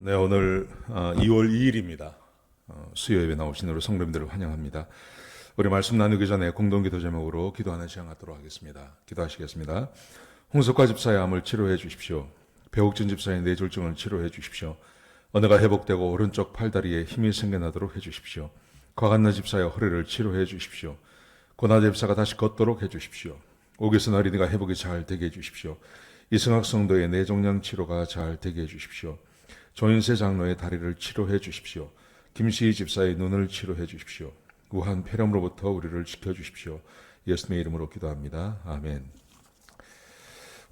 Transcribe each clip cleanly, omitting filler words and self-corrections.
네, 오늘 2월 2일입니다. 수요 예배 나오신 우리 성도님들을 환영합니다. 우리 말씀 나누기 전에 공동기도 제목으로 기도하는 시간 갖도록 하겠습니다. 기도하시겠습니다. 홍석화 집사의 암을 치료해 주십시오. 배옥진 집사의 뇌졸중을 치료해 주십시오. 언어가 회복되고 오른쪽 팔다리에 힘이 생겨나도록 해 주십시오. 곽한나 집사의 허리를 치료해 주십시오. 고나 집사가 다시 걷도록 해 주십시오. 오기순 어린이가 회복이 잘 되게 해 주십시오. 이승학 성도의 뇌종양 치료가 잘 되게 해 주십시오. 조인세 장로의 다리를 치료해 주십시오. 김시희 집사의 눈을 치료해 주십시오. 우한 폐렴으로부터 우리를 지켜주십시오. 예수님의 이름으로 기도합니다. 아멘.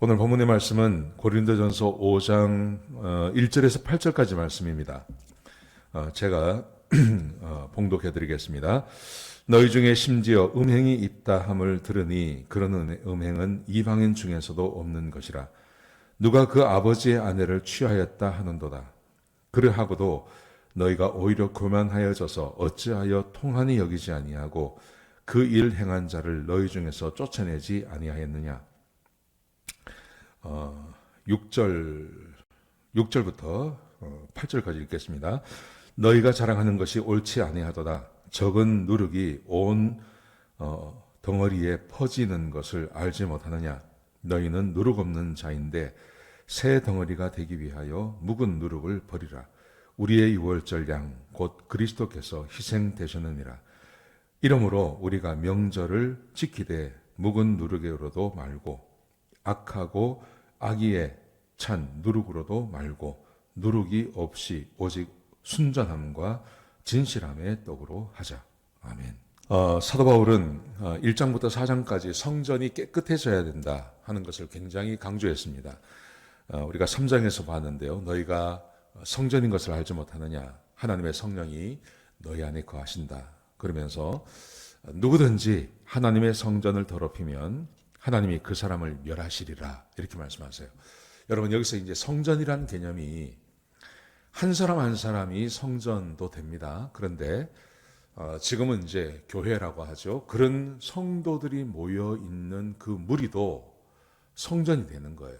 오늘 본문의 말씀은 고린도전서 5장 1절에서 8절까지 말씀입니다. 제가 봉독해 드리겠습니다. 너희 중에 심지어 음행이 있다 함을 들으니 그런 음행은 이방인 중에서도 없는 것이라. 누가 그 아버지의 아내를 취하였다 하는도다. 그러하고도 너희가 오히려 교만하여져서 어찌하여 통한이 여기지 아니하고 그 일 행한 자를 너희 중에서 쫓아내지 아니하였느냐. 6절부터 8절까지 읽겠습니다. 너희가 자랑하는 것이 옳지 아니하도다. 적은 누룩이 온 덩어리에 퍼지는 것을 알지 못하느냐. 너희는 누룩 없는 자인데 새 덩어리가 되기 위하여 묵은 누룩을 버리라. 우리의 유월절 양 곧 그리스도께서 희생되셨느니라. 이러므로 우리가 명절을 지키되 묵은 누룩으로도 말고 악하고 악의에 찬 누룩으로도 말고 누룩이 없이 오직 순전함과 진실함의 떡으로 하자. 아멘. 사도 바울은 1장부터 4장까지 성전이 깨끗해져야 된다 하는 것을 굉장히 강조했습니다. 우리가 3장에서 봤는데요. 너희가 성전인 것을 알지 못하느냐. 하나님의 성령이 너희 안에 거하신다. 그러면서 누구든지 하나님의 성전을 더럽히면 하나님이 그 사람을 멸하시리라. 이렇게 말씀하세요. 여러분 여기서 이제 성전이라는 개념이 한 사람 한 사람이 성전도 됩니다. 그런데 지금은 이제 교회라고 하죠. 그런 성도들이 모여 있는 그 무리도 성전이 되는 거예요.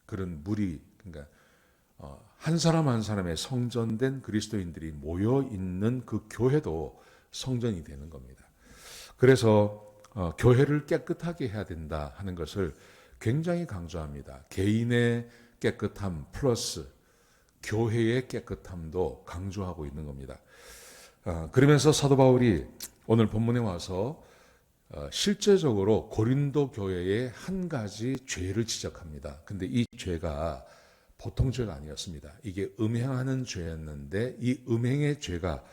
그런 무리, 그러니까 한 사람 한 사람의 성전된 그리스도인들이 모여 있는 그 교회도 성전이 되는 겁니다. 그래서 교회를 깨끗하게 해야 된다 하는 것을 굉장히 강조합니다. 개인의 깨끗함 플러스 교회의 깨끗함도 강조하고 있는 겁니다. 그러면서 사도 바울이 오늘 본문에 와서 실제적으로 고린도 교회의 한 가지 죄를 지적합니다. 근데 이 죄가 보통 죄가 아니었습니다. 이게 음행하는 죄였는데 이 음행의 죄가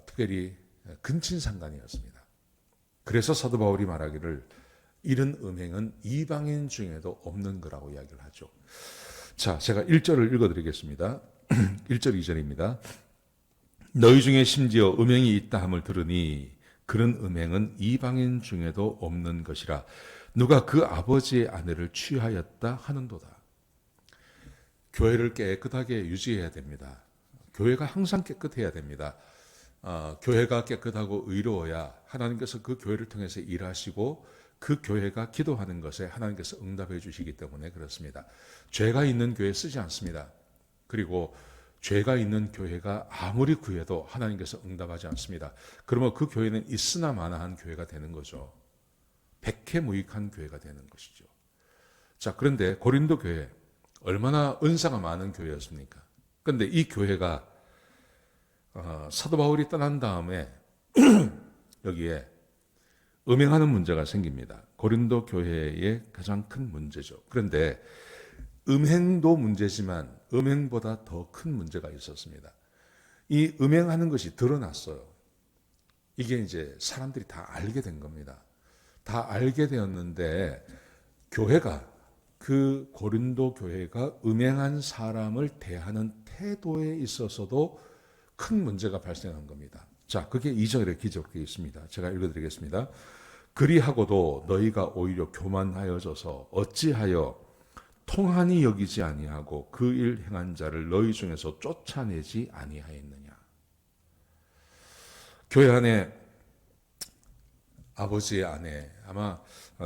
특별히 근친상간이었습니다. 그래서 사도 바울이 말하기를 이런 음행은 이방인 중에도 없는 거라고 이야기를 하죠. 자, 제가 1절을 읽어드리겠습니다. 1절 2절입니다. 너희 중에 심지어 음행이 있다 함을 들으니 그런 음행은 이방인 중에도 없는 것이라. 누가 그 아버지의 아내를 취하였다 하는도다. 교회를 깨끗하게 유지해야 됩니다. 교회가 항상 깨끗해야 됩니다. 교회가 깨끗하고 의로워야 하나님께서 그 교회를 통해서 일하시고 그 교회가 기도하는 것에 하나님께서 응답해 주시기 때문에 그렇습니다. 죄가 있는 교회 쓰지 않습니다. 그리고 죄가 있는 교회가 아무리 구해도 하나님께서 응답하지 않습니다. 그러면 그 교회는 있으나 마나한 교회가 되는 거죠. 백해무익한 교회가 되는 것이죠. 자, 그런데 고린도 교회 얼마나 은사가 많은 교회였습니까? 그런데 이 교회가 사도 바울이 떠난 다음에 여기에 음행하는 문제가 생깁니다. 고린도 교회의 가장 큰 문제죠. 그런데 음행도 문제지만 음행보다 더 큰 문제가 있었습니다. 이 음행하는 것이 드러났어요. 이게 이제 사람들이 다 알게 된 겁니다. 다 알게 되었는데 교회가 그 고린도 교회가 음행한 사람을 대하는 태도에 있어서도 큰 문제가 발생한 겁니다. 자, 그게 2절에 기록되어 있습니다. 제가 읽어드리겠습니다. 그리하고도 너희가 오히려 교만하여져서 어찌하여 통한이 여기지 아니하고 그 일 행한 자를 너희 중에서 쫓아내지 아니하였느냐. 교회 안에 아버지의 아내, 아마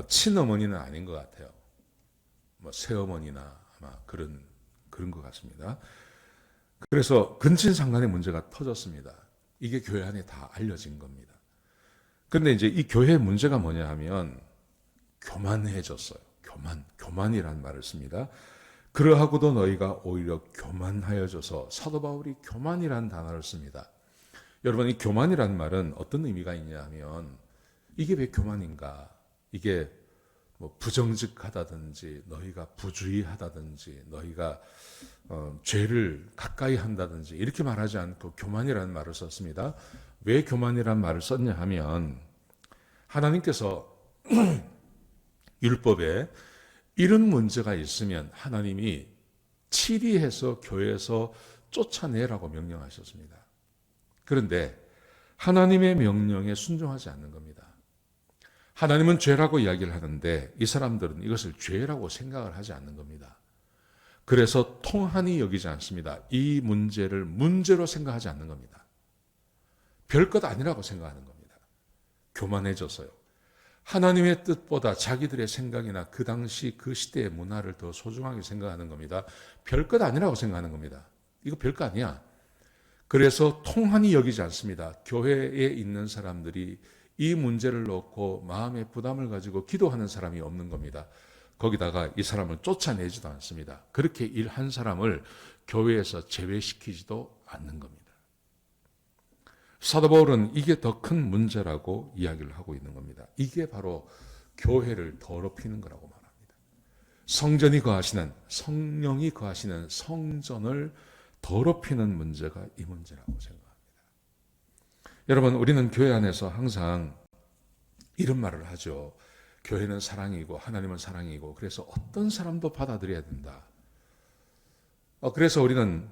친어머니는 아닌 것 같아요. 뭐 새어머니나 아마 그런 것 같습니다. 그래서 근친상간의 문제가 터졌습니다. 이게 교회 안에 다 알려진 겁니다. 근데 이제 이 교회의 문제가 뭐냐 하면 교만해졌어요. 교만이라는 말을 씁니다. 그러하고도 너희가 오히려 교만하여져서, 사도 바울이 교만이라는 단어를 씁니다. 여러분, 이 교만이라는 말은 어떤 의미가 있냐 하면, 이게 왜 교만인가? 이게 뭐 부정직하다든지, 너희가 부주의하다든지, 너희가 죄를 가까이 한다든지 이렇게 말하지 않고 교만이라는 말을 썼습니다. 왜 교만이라는 말을 썼냐 하면, 하나님께서 율법에 이런 문제가 있으면 하나님이 치리해서 교회에서 쫓아내라고 명령하셨습니다. 그런데 하나님의 명령에 순종하지 않는 겁니다. 하나님은 죄라고 이야기를 하는데 이 사람들은 이것을 죄라고 생각을 하지 않는 겁니다. 그래서 통한히 여기지 않습니다. 이 문제를 문제로 생각하지 않는 겁니다. 별것 아니라고 생각하는 겁니다. 교만해져서요. 하나님의 뜻보다 자기들의 생각이나 그 당시 그 시대의 문화를 더 소중하게 생각하는 겁니다. 별것 아니라고 생각하는 겁니다. 이거 별거 아니야. 그래서 통한히 여기지 않습니다. 교회에 있는 사람들이 이 문제를 놓고 마음의 부담을 가지고 기도하는 사람이 없는 겁니다. 거기다가 이 사람을 쫓아내지도 않습니다. 그렇게 일한 사람을 교회에서 제외시키지도 않는 겁니다. 사도 바울은 이게 더 큰 문제라고 이야기를 하고 있는 겁니다. 이게 바로 교회를 더럽히는 거라고 말합니다. 성전이 거하시는, 성령이 거하시는 성전을 더럽히는 문제가 이 문제라고 생각합니다. 여러분, 우리는 교회 안에서 항상 이런 말을 하죠. 교회는 사랑이고 하나님은 사랑이고 그래서 어떤 사람도 받아들여야 된다. 그래서 우리는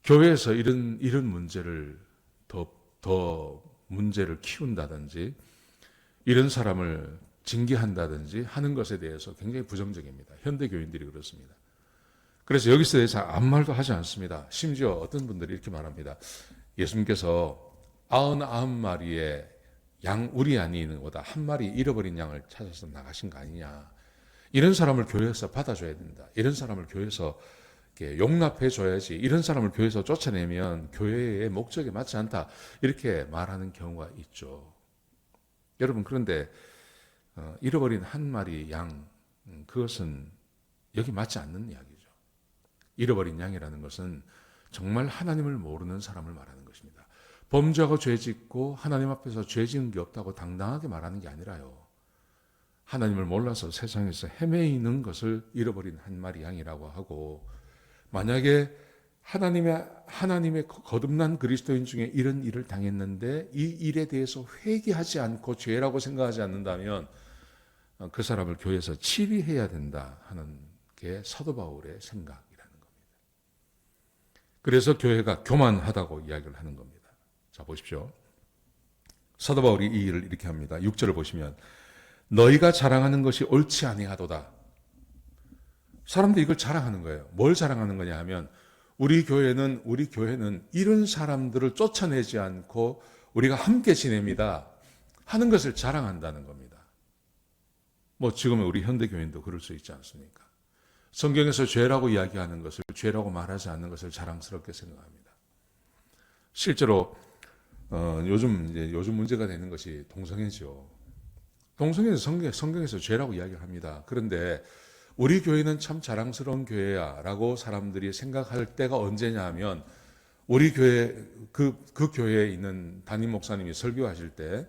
교회에서 이런 문제를 더 문제를 키운다든지 이런 사람을 징계한다든지 하는 것에 대해서 굉장히 부정적입니다. 현대 교인들이 그렇습니다. 그래서 여기서 대해서 아무 말도 하지 않습니다. 심지어 어떤 분들이 이렇게 말합니다. 예수님께서 99마리의 양 우리 안에 있는 것보다 한 마리 잃어버린 양을 찾아서 나가신 거 아니냐. 이런 사람을 교회에서 받아줘야 된다. 이런 사람을 교회에서 용납해 줘야지. 이런 사람을 교회에서 쫓아내면 교회의 목적에 맞지 않다. 이렇게 말하는 경우가 있죠. 여러분, 그런데 잃어버린 한 마리 양, 그것은 여기 맞지 않는 이야기죠. 잃어버린 양이라는 것은 정말 하나님을 모르는 사람을 말하는 것입니다. 범죄하고 죄짓고 하나님 앞에서 죄지은 게 없다고 당당하게 말하는 게 아니라요. 하나님을 몰라서 세상에서 헤매이는 것을 잃어버린 한 마리 양이라고 하고, 만약에 하나님의 거듭난 그리스도인 중에 이런 일을 당했는데 이 일에 대해서 회개하지 않고 죄라고 생각하지 않는다면 그 사람을 교회에서 치리해야 된다 하는 게 사도 바울의 생각이라는 겁니다. 그래서 교회가 교만하다고 이야기를 하는 겁니다. 자, 보십시오. 사도 바울이 이 일을 이렇게 합니다. 6절을 보시면 너희가 자랑하는 것이 옳지 아니하도다. 사람들이 이걸 자랑하는 거예요. 뭘 자랑하는 거냐 하면 우리 교회는 이런 사람들을 쫓아내지 않고 우리가 함께 지냅니다 하는 것을 자랑한다는 겁니다. 뭐 지금의 우리 현대 교인도 그럴 수 있지 않습니까? 성경에서 죄라고 이야기하는 것을 죄라고 말하지 않는 것을 자랑스럽게 생각합니다. 실제로 요즘 문제가 되는 것이 동성애죠. 동성애는 성경에서 죄라고 이야기를 합니다. 그런데 우리 교회는 참 자랑스러운 교회야 라고 사람들이 생각할 때가 언제냐 하면 우리 교회 그 교회에 있는 담임 목사님이 설교하실 때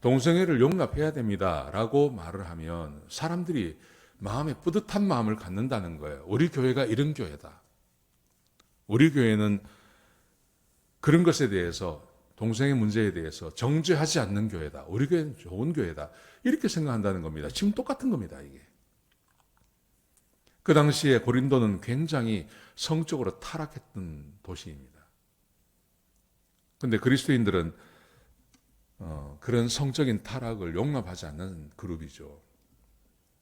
동성애를 용납해야 됩니다 라고 말을 하면 사람들이 마음에 뿌듯한 마음을 갖는다는 거예요. 우리 교회가 이런 교회다. 우리 교회는 그런 것에 대해서, 동성애 문제에 대해서 정죄하지 않는 교회다. 우리 교회는 좋은 교회다. 이렇게 생각한다는 겁니다. 지금 똑같은 겁니다, 이게. 그 당시에 고린도는 굉장히 성적으로 타락했던 도시입니다. 그런데 그리스도인들은 그런 성적인 타락을 용납하지 않는 그룹이죠.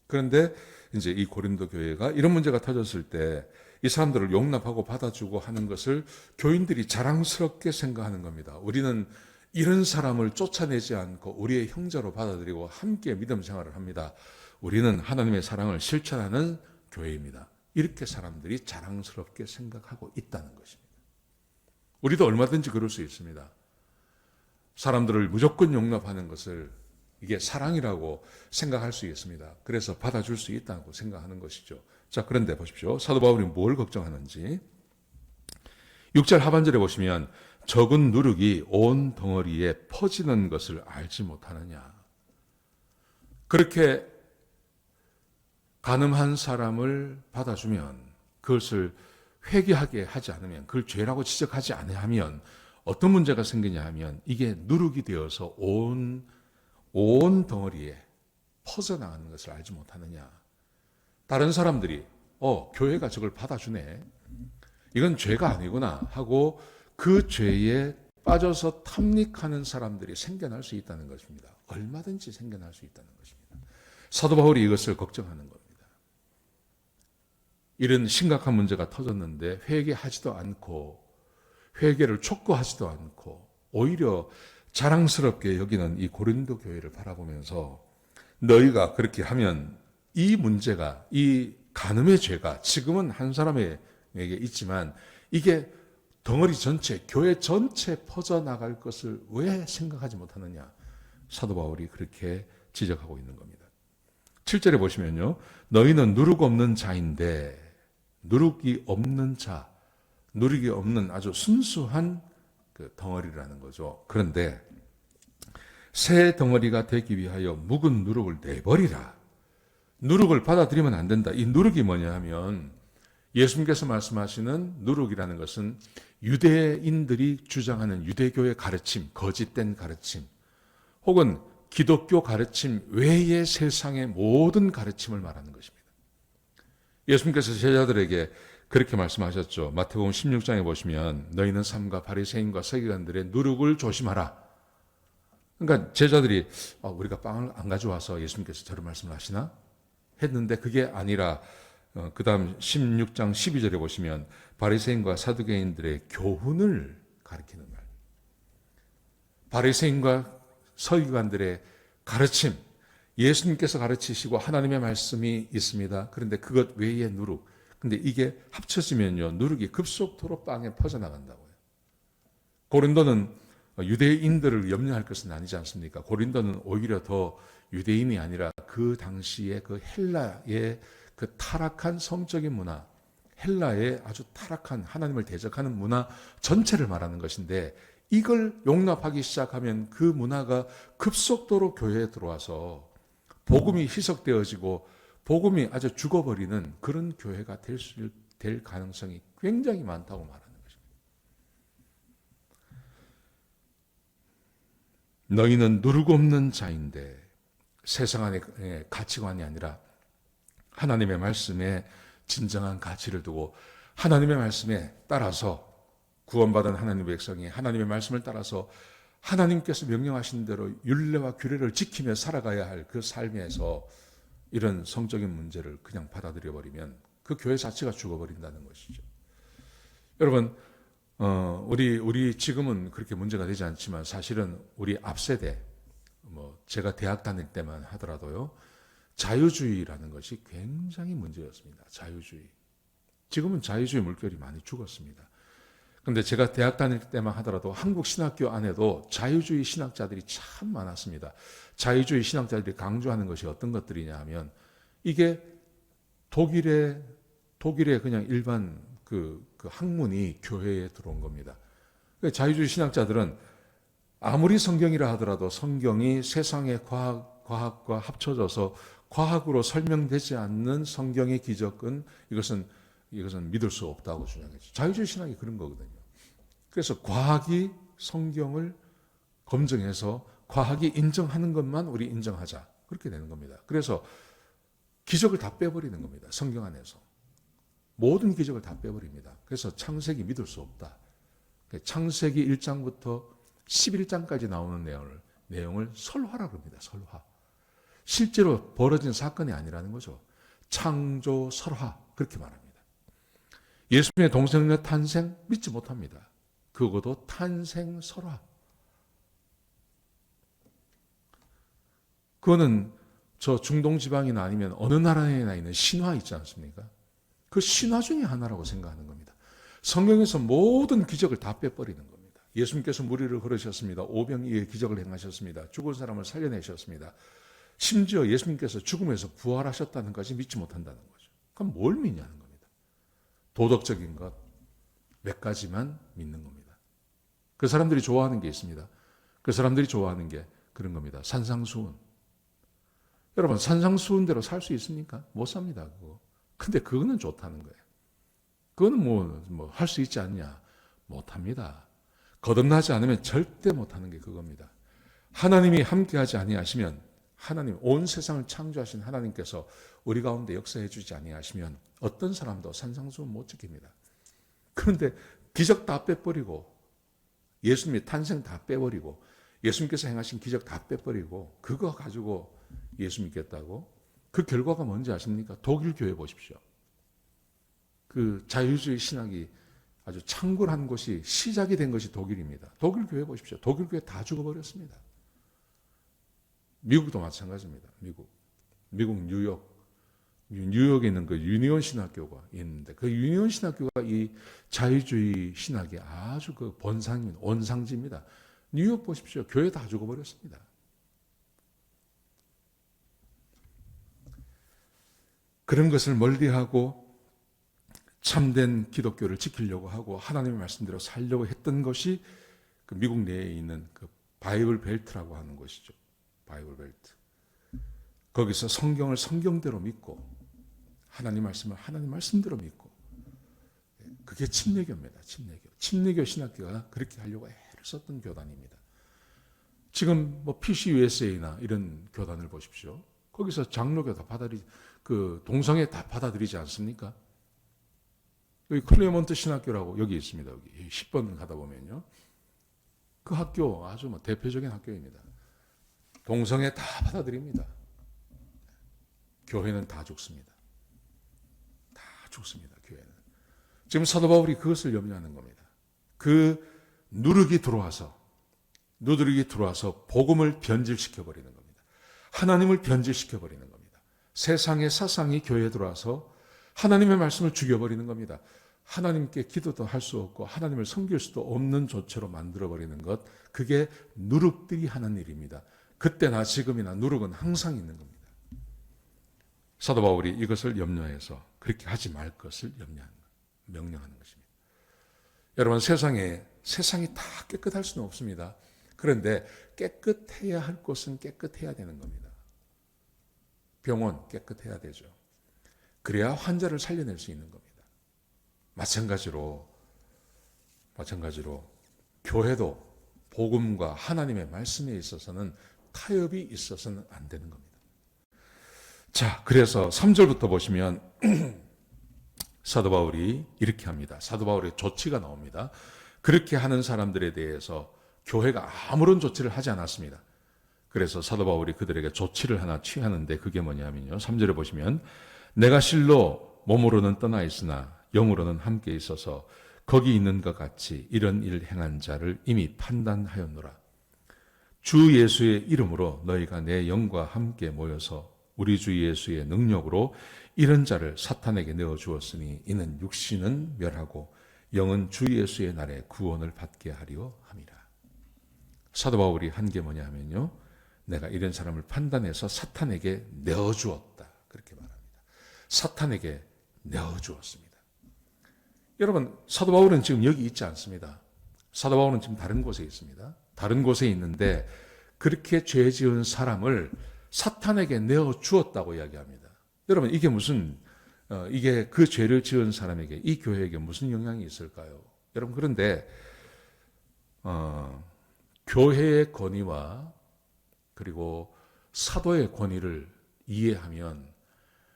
그런데 이제 이 고린도 교회가 이런 문제가 터졌을 때 이 사람들을 용납하고 받아주고 하는 것을 교인들이 자랑스럽게 생각하는 겁니다. 우리는 이런 사람을 쫓아내지 않고 우리의 형제로 받아들이고 함께 믿음 생활을 합니다. 우리는 하나님의 사랑을 실천하는 교회입니다. 이렇게 사람들이 자랑스럽게 생각하고 있다는 것입니다. 우리도 얼마든지 그럴 수 있습니다. 사람들을 무조건 용납하는 것을 이게 사랑이라고 생각할 수 있습니다. 그래서 받아줄 수 있다고 생각하는 것이죠. 자, 그런데 보십시오. 사도 바울이 뭘 걱정하는지. 6절 하반절에 보시면 적은 누룩이 온 덩어리에 퍼지는 것을 알지 못하느냐. 그렇게 간음한 사람을 받아주면 그것을 회개하게 하지 않으면 그걸 죄라고 지적하지 않으면 어떤 문제가 생기냐 하면 이게 누룩이 되어서 온 덩어리에 퍼져나가는 것을 알지 못하느냐. 다른 사람들이 교회가 저걸 받아주네. 이건 죄가 아니구나 하고 그 죄에 빠져서 탐닉하는 사람들이 생겨날 수 있다는 것입니다. 얼마든지 생겨날 수 있다는 것입니다. 사도 바울이 이것을 걱정하는 겁니다. 이런 심각한 문제가 터졌는데 회개하지도 않고 회개를 촉구하지도 않고 오히려 자랑스럽게 여기는 이 고린도 교회를 바라보면서 너희가 그렇게 하면 이 문제가 이 간음의 죄가 지금은 한 사람에게 있지만 이게 덩어리 전체 교회 전체에 퍼져나갈 것을 왜 생각하지 못하느냐. 사도 바울이 그렇게 지적하고 있는 겁니다. 7절에 보시면요. 너희는 누룩 없는 자인데 누룩이 없는 자, 누룩이 없는 아주 순수한 그 덩어리라는 거죠. 그런데 새 덩어리가 되기 위하여 묵은 누룩을 내버리라. 누룩을 받아들이면 안 된다. 이 누룩이 뭐냐 하면 예수님께서 말씀하시는 누룩이라는 것은 유대인들이 주장하는 유대교의 가르침, 거짓된 가르침, 혹은 기독교 가르침 외의 세상의 모든 가르침을 말하는 것입니다. 예수님께서 제자들에게 그렇게 말씀하셨죠. 마태복음 16장에 보시면 너희는 삼가 바리새인과 서기관들의 누룩을 조심하라. 그러니까 제자들이 우리가 빵을 안 가져와서 예수님께서 저런 말씀을 하시나? 했는데 그게 아니라 그 다음 16장 12절에 보시면 바리새인과 사두개인들의 교훈을 가리키는 말. 바리새인과 서기관들의 가르침, 예수님께서 가르치시고 하나님의 말씀이 있습니다. 그런데 그것 외에 누룩. 근데 이게 합쳐지면요, 누룩이 급속도로 빵에 퍼져나간다고요. 고린도는 유대인들을 염려할 것은 아니지 않습니까? 고린도는 오히려 더 유대인이 아니라 그 당시에 그 헬라의 그 타락한 성적인 문화, 헬라의 아주 타락한 하나님을 대적하는 문화 전체를 말하는 것인데 이걸 용납하기 시작하면 그 문화가 급속도로 교회에 들어와서 복음이 희석되어지고 복음이 아주 죽어버리는 그런 교회가 될 가능성이 굉장히 많다고 말하는 것입니다. 너희는 누룩 없는 자인데 세상 안의 가치관이 아니라 하나님의 말씀에 진정한 가치를 두고 하나님의 말씀에 따라서 구원받은 하나님의 백성이 하나님의 말씀을 따라서 하나님께서 명령하신 대로 율례와 규례를 지키며 살아가야 할 그 삶에서 이런 성적인 문제를 그냥 받아들여 버리면 그 교회 자체가 죽어버린다는 것이죠. 여러분, 우리 지금은 그렇게 문제가 되지 않지만 사실은 우리 앞세대, 제가 대학 다닐 때만 하더라도요, 자유주의라는 것이 굉장히 문제였습니다. 자유주의. 지금은 자유주의 물결이 많이 죽었습니다. 그런데 제가 대학 다닐 때만 하더라도 한국 신학교 안에도 자유주의 신학자들이 참 많았습니다. 자유주의 신학자들이 강조하는 것이 어떤 것들이냐 하면 이게 독일의 그냥 일반 그 학문이 교회에 들어온 겁니다. 자유주의 신학자들은 아무리 성경이라 하더라도 성경이 세상의 과학과 합쳐져서 과학으로 설명되지 않는 성경의 기적은 이것은 믿을 수 없다고 주장했죠. 자유주의 신학이 그런 거거든요. 그래서 과학이 성경을 검증해서 과학이 인정하는 것만 우리 인정하자. 그렇게 되는 겁니다. 그래서 기적을 다 빼버리는 겁니다. 성경 안에서. 모든 기적을 다 빼버립니다. 그래서 창세기 믿을 수 없다. 창세기 1장부터 11장까지 나오는 내용을 설화라고 합니다. 설화. 실제로 벌어진 사건이 아니라는 거죠. 창조 설화. 그렇게 말합니다. 예수님의 동생의 탄생 믿지 못합니다. 그것도 탄생 설화. 그거는 저 중동 지방이나 아니면 어느 나라에나 있는 신화 있지 않습니까? 그 신화 중에 하나라고 생각하는 겁니다. 성경에서 모든 기적을 다 빼버리는 겁니다. 예수님께서 무리를 걸으셨습니다. 오병이의 기적을 행하셨습니다. 죽은 사람을 살려내셨습니다. 심지어 예수님께서 죽음에서 부활하셨다는 것까지 믿지 못한다는 거죠. 그럼 뭘 믿냐는 겁니다. 도덕적인 것 몇 가지만 믿는 겁니다. 그 사람들이 좋아하는 게 있습니다. 그 사람들이 좋아하는 게 그런 겁니다. 산상수훈. 여러분, 산상수훈대로 살 수 있습니까? 못 삽니다, 그거. 근데 그거는 좋다는 거예요. 그거는 할 수 있지 않냐? 못 합니다. 거듭나지 않으면 절대 못 하는 게 그겁니다. 하나님이 함께하지 아니하시면, 하나님, 온 세상을 창조하신 하나님께서 우리 가운데 역사해 주지 아니하시면 어떤 사람도 산상수훈 못 지킵니다. 그런데 기적 다 빼버리고, 예수님의 탄생 다 빼버리고, 예수님께서 행하신 기적 다 빼버리고, 그거 가지고 예수 믿겠다고? 그 결과가 뭔지 아십니까? 독일 교회 보십시오. 그 자유주의 신학이 아주 창궐한 곳이, 시작이 된 것이 독일입니다. 독일 교회 보십시오. 독일 교회 다 죽어버렸습니다. 미국도 마찬가지입니다. 미국 뉴욕에 있는 그 유니온 신학교가 있는데, 그 유니온 신학교가 이 자유주의 신학의 아주 그 본상인 원상지입니다. 뉴욕 보십시오. 교회 다 죽어버렸습니다. 그런 것을 멀리하고 참된 기독교를 지키려고 하고 하나님의 말씀대로 살려고 했던 것이 그 미국 내에 있는 그 바이블 벨트라고 하는 것이죠. 바이블 벨트. 거기서 성경을 성경대로 믿고 하나님 말씀을 하나님 말씀대로 믿고, 그게 침례교입니다. 침례교 신학교가 그렇게 하려고 애를 썼던 교단입니다. 지금 PCUSA나 이런 교단을 보십시오. 거기서 장로교 다 그 동성애 다 받아들이지 않습니까? 여기 클레몬트 신학교라고 여기 있습니다. 여기 10번 가다 보면요. 그 학교 아주 대표적인 학교입니다. 동성애 다 받아들입니다. 교회는 다 죽습니다. 다 죽습니다. 교회는. 지금 사도 바울이 그것을 염려하는 겁니다. 그 누르기 들어와서 복음을 변질시켜버리는 겁니다. 하나님을 변질시켜버리는 겁니다. 세상의 사상이 교회에 들어와서 하나님의 말씀을 죽여버리는 겁니다. 하나님께 기도도 할 수 없고 하나님을 섬길 수도 없는 조처로 만들어버리는 것, 그게 누룩들이 하는 일입니다. 그때나 지금이나 누룩은 항상 있는 겁니다. 사도 바울이 이것을 염려해서 그렇게 하지 말 것을 명령하는 것입니다. 여러분, 세상이 다 깨끗할 수는 없습니다. 그런데 깨끗해야 할 곳은 깨끗해야 되는 겁니다. 병원 깨끗해야 되죠. 그래야 환자를 살려낼 수 있는 겁니다. 마찬가지로 교회도 복음과 하나님의 말씀에 있어서는 타협이 있어서는 안 되는 겁니다. 자, 그래서 3절부터 보시면 사도 바울이 이렇게 합니다. 사도 바울의 조치가 나옵니다. 그렇게 하는 사람들에 대해서 교회가 아무런 조치를 하지 않았습니다. 그래서 사도 바울이 그들에게 조치를 하나 취하는데, 그게 뭐냐면요, 3절에 보시면 내가 실로 몸으로는 떠나 있으나 영으로는 함께 있어서 거기 있는 것 같이 이런 일 행한 자를 이미 판단하였노라. 주 예수의 이름으로 너희가 내 영과 함께 모여서 우리 주 예수의 능력으로 이런 자를 사탄에게 내어주었으니 이는 육신은 멸하고 영은 주 예수의 날에 구원을 받게 하려 함이라. 사도 바울이 한 게 뭐냐 하면요, 내가 이런 사람을 판단해서 사탄에게 내어주었다, 그렇게 말합니다. 사탄에게 내어주었습니다. 여러분, 사도 바울은 지금 여기 있지 않습니다. 사도 바울은 지금 다른 곳에 있습니다. 다른 곳에 있는데 그렇게 죄 지은 사람을 사탄에게 내어주었다고 이야기합니다. 여러분, 이게 그 죄를 지은 사람에게, 이 교회에게 무슨 영향이 있을까요? 여러분, 그런데 교회의 권위와 그리고 사도의 권위를 이해하면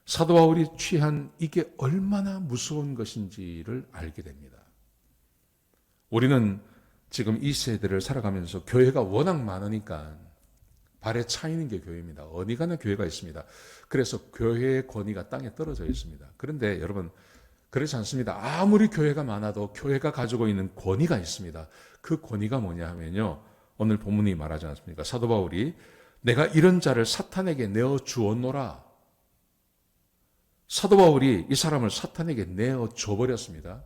사도 바울이 취한 이게 얼마나 무서운 것인지를 알게 됩니다. 우리는 지금 이 세대를 살아가면서 교회가 워낙 많으니까 발에 차이는 게 교회입니다. 어디 가나 교회가 있습니다. 그래서 교회의 권위가 땅에 떨어져 있습니다. 그런데 여러분, 그렇지 않습니다. 아무리 교회가 많아도 교회가 가지고 있는 권위가 있습니다. 그 권위가 뭐냐 하면요, 오늘 본문이 말하지 않습니까? 사도 바울이 내가 이런 자를 사탄에게 내어 주었노라. 사도 바울이 이 사람을 사탄에게 내어줘 버렸습니다.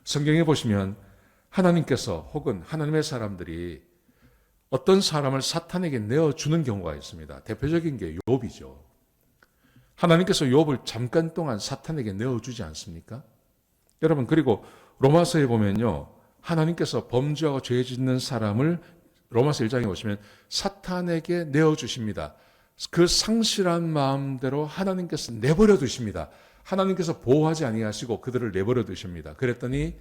성경에 보시면 하나님께서 혹은 하나님의 사람들이 어떤 사람을 사탄에게 내어주는 경우가 있습니다. 대표적인 게 욥이죠. 하나님께서 욥을 잠깐 동안 사탄에게 내어주지 않습니까? 여러분, 그리고 로마서에 보면요, 하나님께서 범죄하고 죄 짓는 사람을 로마서 1장에 보시면 사탄에게 내어주십니다. 그 상실한 마음대로 하나님께서 내버려 두십니다. 하나님께서 보호하지 아니하시고 그들을 내버려 두십니다. 그랬더니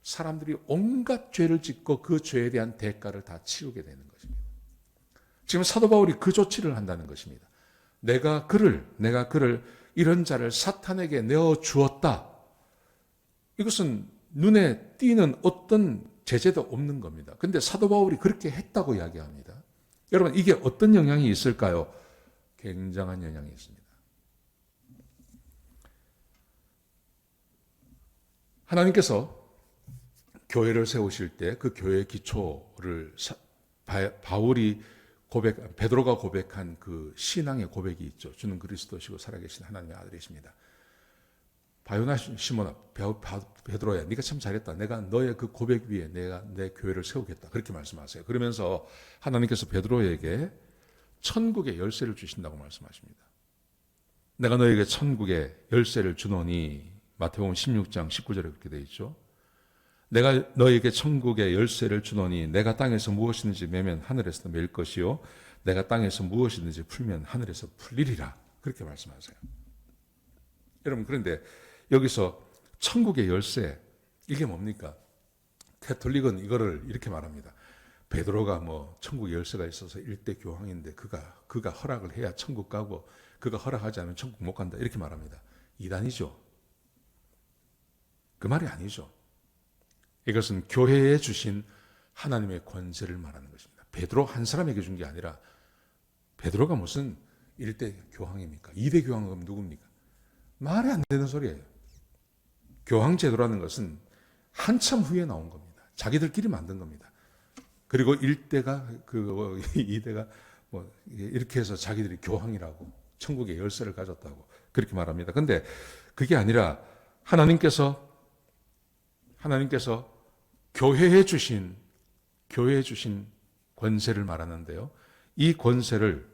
사람들이 온갖 죄를 짓고 그 죄에 대한 대가를 다 치르게 되는 것입니다. 지금 사도 바울이 그 조치를 한다는 것입니다. 내가 그를 이런 자를 사탄에게 내어 주었다. 이것은 눈에 띄는 어떤 제재도 없는 겁니다. 근데 사도 바울이 그렇게 했다고 이야기합니다. 여러분, 이게 어떤 영향이 있을까요? 굉장한 영향이 있습니다. 하나님께서 교회를 세우실 때 그 교회의 기초를 베드로가 고백한 그 신앙의 고백이 있죠. 주는 그리스도시고 살아계신 하나님의 아들이십니다. 바요나 시몬아, 베드로야, 네가 참 잘했다. 내가 너의 그 고백 위에 내가 내 교회를 세우겠다. 그렇게 말씀하세요. 그러면서 하나님께서 베드로에게 천국의 열쇠를 주신다고 말씀하십니다. 내가 너에게 천국의 열쇠를 주노니, 마태복음 16장 19절에 그렇게 되어 있죠. 내가 너에게 천국의 열쇠를 주노니 내가 땅에서 무엇이든지 매면 하늘에서 맬 것이요 내가 땅에서 무엇이든지 풀면 하늘에서 풀리리라. 그렇게 말씀하세요. 여러분, 그런데 여기서 천국의 열쇠, 이게 뭡니까? 캐톨릭은 이거를 이렇게 말합니다. 베드로가 천국의 열쇠가 있어서 일대 교황인데 그가 허락을 해야 천국 가고 그가 허락하지 않으면 천국 못 간다. 이렇게 말합니다. 이단이죠. 그 말이 아니죠. 이것은 교회에 주신 하나님의 권세를 말하는 것입니다. 베드로 한 사람에게 준 게 아니라, 베드로가 무슨 1대 교황입니까? 2대 교황은 그럼 누굽니까? 말이 안 되는 소리예요. 교황 제도라는 것은 한참 후에 나온 겁니다. 자기들끼리 만든 겁니다. 그리고 1대가 2대가 이렇게 해서 자기들이 교황이라고 천국의 열쇠를 가졌다고 그렇게 말합니다. 근데 그게 아니라 하나님께서 교회에 주신 권세를 말하는데요. 이 권세를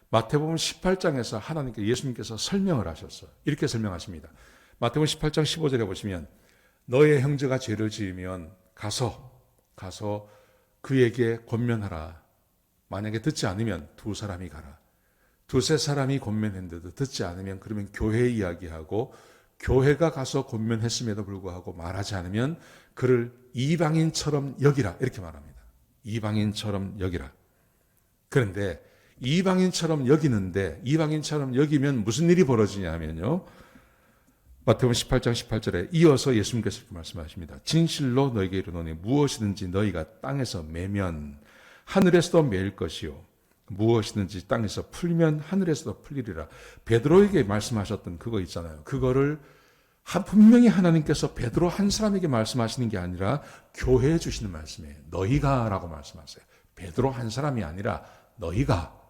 마태복음 18장에서 예수님께서 설명을 하셨어요. 이렇게 설명하십니다. 마태복음 18장 15절에 보시면 너의 형제가 죄를 지으면 가서 그에게 권면하라. 만약에 듣지 않으면 두 사람이 가라. 두세 사람이 권면했는데도 듣지 않으면 그러면 교회에 이야기하고 교회가 가서 권면했음에도 불구하고 말하지 않으면 그를 이방인처럼 여기라. 이렇게 말합니다. 이방인처럼 여기라. 그런데 이방인처럼 여기면 무슨 일이 벌어지냐면요. 마태복음 18장 18절에 이어서 예수님께서 이렇게 말씀하십니다. 진실로 너에게 이르노니 무엇이든지 너희가 땅에서 매면 하늘에서도 매일 것이요 무엇이든지 땅에서 풀면 하늘에서도 풀리리라. 베드로에게 말씀하셨던 그거 있잖아요. 그거를 분명히 하나님께서 베드로 한 사람에게 말씀하시는 게 아니라 교회에 주시는 말씀이에요. 너희가 라고 말씀하세요. 베드로 한 사람이 아니라 너희가.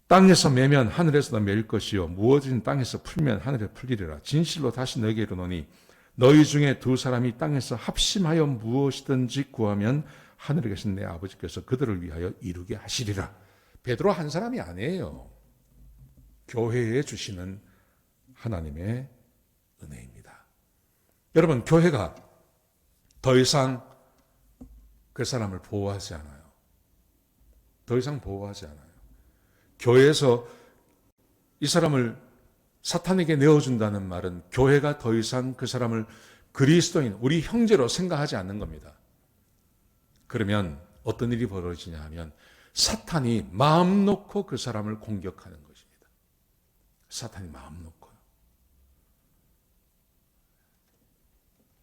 땅에서 매면 하늘에서도 매일 것이요 무엇이든 땅에서 풀면 하늘에 풀리리라. 진실로 다시 너에게 이르노니 너희 중에 두 사람이 땅에서 합심하여 무엇이든지 구하면 하늘에 계신 내 아버지께서 그들을 위하여 이루게 하시리라. 베드로 한 사람이 아니에요. 교회에 주시는 하나님의 은혜입니다. 여러분, 교회가 더 이상 그 사람을 보호하지 않아요. 더 이상 보호하지 않아요. 교회에서 이 사람을 사탄에게 내어준다는 말은 교회가 더 이상 그 사람을 그리스도인, 우리 형제로 생각하지 않는 겁니다. 그러면 어떤 일이 벌어지냐 하면 사탄이 마음 놓고 그 사람을 공격하는 것입니다. 사탄이 마음 놓고요.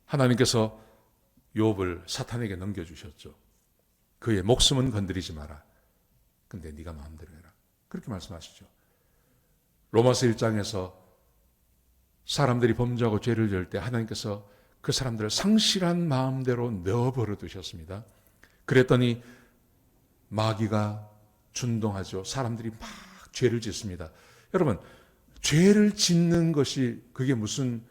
하나님께서 욥을 사탄에게 넘겨주셨죠. 그의 목숨은 건드리지 마라. 근데 네가 마음대로 해라. 그렇게 말씀하시죠. 로마서 1장에서 사람들이 범죄하고 죄를 지을 때 하나님께서 그 사람들을 상실한 마음대로 내어버려 두셨습니다. 그랬더니 마귀가 준동하죠. 사람들이 막 죄를 짓습니다. 여러분, 죄를 짓는 것이 그게 무슨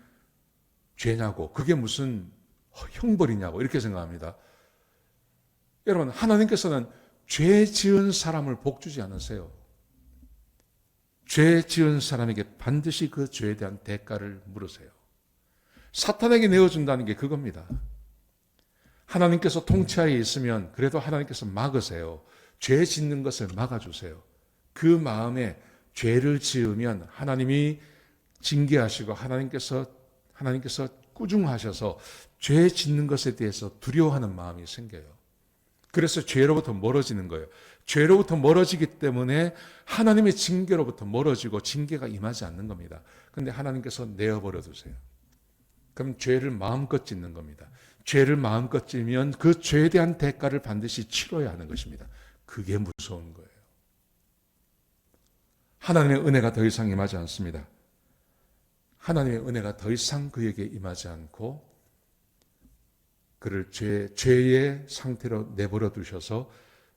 죄냐고, 그게 무슨 형벌이냐고 이렇게 생각합니다. 여러분, 하나님께서는 죄 지은 사람을 복주지 않으세요. 죄 지은 사람에게 반드시 그 죄에 대한 대가를 물으세요. 사탄에게 내어준다는 게 그겁니다. 하나님께서 통치하에 있으면 그래도 하나님께서 막으세요. 죄 짓는 것을 막아주세요. 그 마음에 죄를 지으면 하나님이 징계하시고 하나님께서 꾸중하셔서 죄 짓는 것에 대해서 두려워하는 마음이 생겨요. 그래서 죄로부터 멀어지는 거예요. 죄로부터 멀어지기 때문에 하나님의 징계로부터 멀어지고 징계가 임하지 않는 겁니다. 그런데 하나님께서 내어버려 두세요. 그럼 죄를 마음껏 짓는 겁니다. 죄를 마음껏 지면 그 죄에 대한 대가를 반드시 치러야 하는 것입니다. 그게 무서운 거예요. 하나님의 은혜가 더 이상 임하지 않습니다. 하나님의 은혜가 더 이상 그에게 임하지 않고 그를 죄의 상태로 내버려 두셔서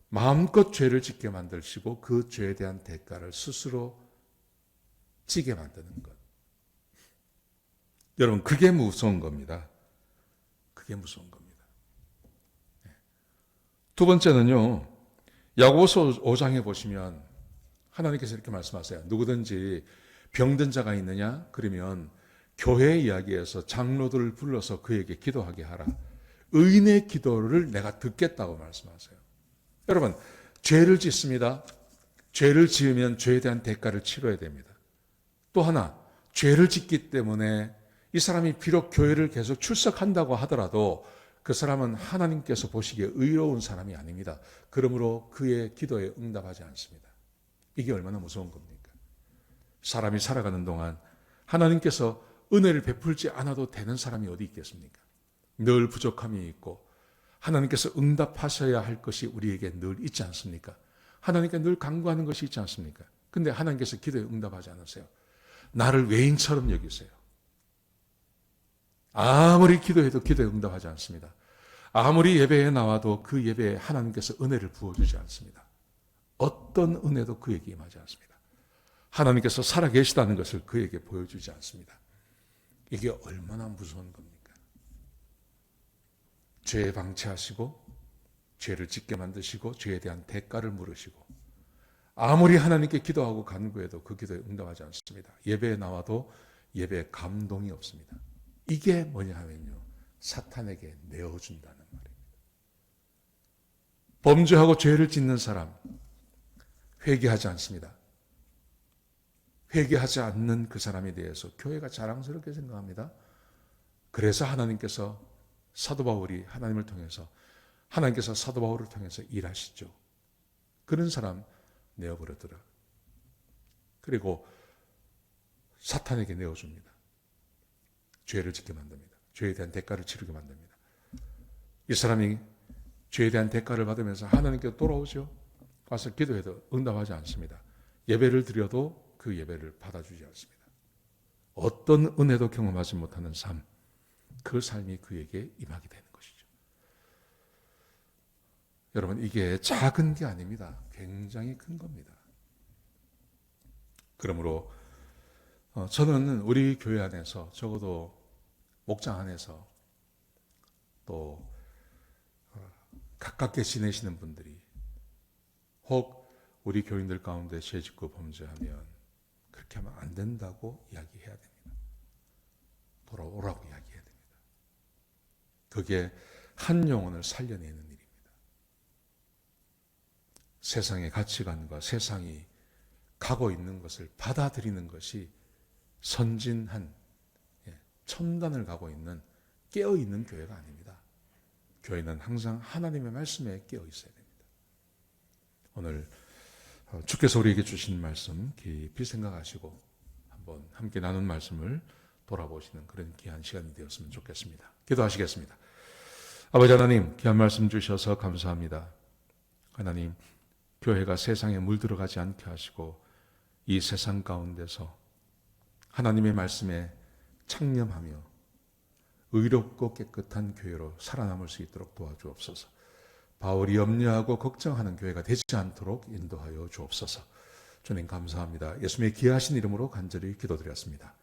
마음껏 죄를 짓게 만드시고 그 죄에 대한 대가를 스스로 지게 만드는 것. 여러분, 그게 무서운 겁니다. 그게 무서운 겁니다. 두 번째는요, 야고보서 5장에 보시면 하나님께서 이렇게 말씀하세요. 누구든지 병든 자가 있느냐? 그러면 교회 이야기에서 장로들을 불러서 그에게 기도하게 하라. 의인의 기도를 내가 듣겠다고 말씀하세요. 여러분, 죄를 짓습니다. 죄를 지으면 죄에 대한 대가를 치러야 됩니다. 또 하나, 죄를 짓기 때문에 이 사람이 비록 교회를 계속 출석한다고 하더라도 그 사람은 하나님께서 보시기에 의로운 사람이 아닙니다. 그러므로 그의 기도에 응답하지 않습니다. 이게 얼마나 무서운 겁니까? 사람이 살아가는 동안 하나님께서 은혜를 베풀지 않아도 되는 사람이 어디 있겠습니까? 늘 부족함이 있고 하나님께서 응답하셔야 할 것이 우리에게 늘 있지 않습니까? 하나님께 늘 간구하는 것이 있지 않습니까? 근데 하나님께서 기도에 응답하지 않으세요. 나를 외인처럼 여기세요. 아무리 기도해도 기도에 응답하지 않습니다. 아무리 예배에 나와도 그 예배에 하나님께서 은혜를 부어주지 않습니다. 어떤 은혜도 그에게 임하지 않습니다. 하나님께서 살아계시다는 것을 그에게 보여주지 않습니다. 이게 얼마나 무서운 겁니까? 죄에 방치하시고 죄를 짓게 만드시고 죄에 대한 대가를 물으시고 아무리 하나님께 기도하고 간구해도 그 기도에 응답하지 않습니다. 예배에 나와도 예배에 감동이 없습니다. 이게 뭐냐 하면요, 사탄에게 내어준다는 말입니다. 범죄하고 죄를 짓는 사람 회개하지 않습니다. 회개하지 않는 그 사람에 대해서 교회가 자랑스럽게 생각합니다. 그래서 하나님께서 사도 바울이 하나님을 통해서 하나님께서 사도 바울을 통해서 일하시죠. 그런 사람 내어버렸더라. 그리고 사탄에게 내어줍니다. 죄를 짓게 만듭니다. 죄에 대한 대가를 치르게 만듭니다. 이 사람이 죄에 대한 대가를 받으면서 하나님께 돌아오죠. 와서 기도해도 응답하지 않습니다. 예배를 드려도 그 예배를 받아주지 않습니다. 어떤 은혜도 경험하지 못하는 삶, 그 삶이 그에게 임하게 되는 것이죠. 여러분, 이게 작은 게 아닙니다. 굉장히 큰 겁니다. 그러므로 저는 우리 교회 안에서 적어도 목장 안에서 또 가깝게 지내시는 분들이 혹 우리 교인들 가운데 죄 짓고 범죄하면 그렇게 하면 안 된다고 이야기해야 됩니다. 돌아오라고 이야기해야 됩니다. 그게 한 영혼을 살려내는 일입니다. 세상의 가치관과 세상이 가고 있는 것을 받아들이는 것이 선진한 첨단을 가고 있는 깨어있는 교회가 아닙니다. 교회는 항상 하나님의 말씀에 깨어 있어야 됩니다. 오늘 주께서 우리에게 주신 말씀 깊이 생각하시고 한번 함께 나눈 말씀을 돌아보시는 그런 귀한 시간이 되었으면 좋겠습니다. 기도하시겠습니다. 아버지 하나님, 귀한 말씀 주셔서 감사합니다. 하나님, 교회가 세상에 물들어가지 않게 하시고 이 세상 가운데서 하나님의 말씀에 창념하며 의롭고 깨끗한 교회로 살아남을 수 있도록 도와주옵소서. 바울이 염려하고 걱정하는 교회가 되지 않도록 인도하여 주옵소서. 주님 감사합니다. 예수님의 귀하신 이름으로 간절히 기도드렸습니다.